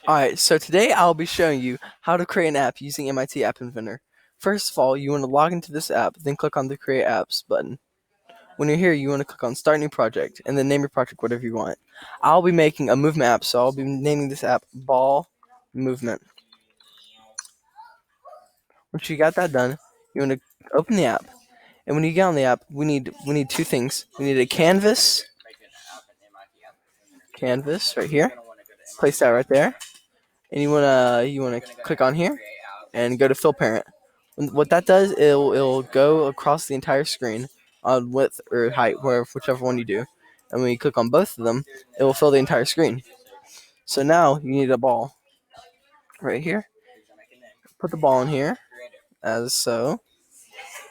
Alright, so today I'll be showing you how to create an app using MIT App Inventor. First of all, you want to log into this app, then click on the Create Apps button. When you're here, you want to click on Start New Project, and then name your project whatever you want. I'll be making a movement app, so I'll be naming this app Ball Movement. Once you got that done, you want to open the app. And when you get on the app, we need two things. We need a canvas right here. Place that right there. And you wanna click on here and go to fill parent. What that does, it'll go across the entire screen on width or height, whichever one you do. And when you click on both of them, it will fill the entire screen. So now you need a ball right here. Put the ball in here as so,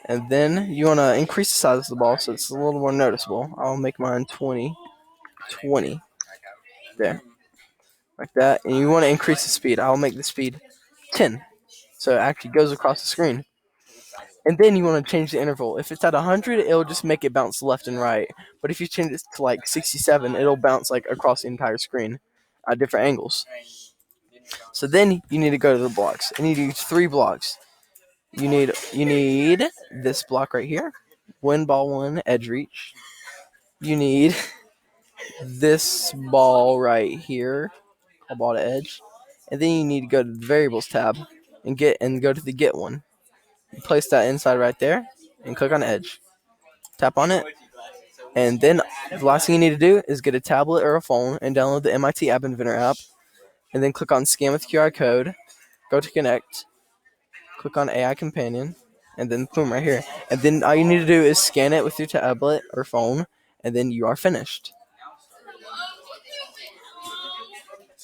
and then you want to increase the size of the ball so it's a little more noticeable. I'll make mine 20 there, like that. And you want to increase the speed. I'll make the speed 10, so it actually goes across the screen. And then you want to change the interval. If it's at 100, it'll just make it bounce left and right. But if you change it to like 67, it'll bounce like across the entire screen at different angles. So then you need to go to the blocks. And you need 3 blocks. You need this block right here, win ball 1 edge reach. You need this ball right here, called ball to edge. And then you need to go to the variables tab and go to the get one. You place that inside right there and click on edge. Tap on it, and then the last thing you need to do is get a tablet or a phone and download the MIT App Inventor app, and then click on Scan with QR code, go to Connect, click on AI Companion, and then boom, right here. And then all you need to do is scan it with your tablet or phone, and then you are finished.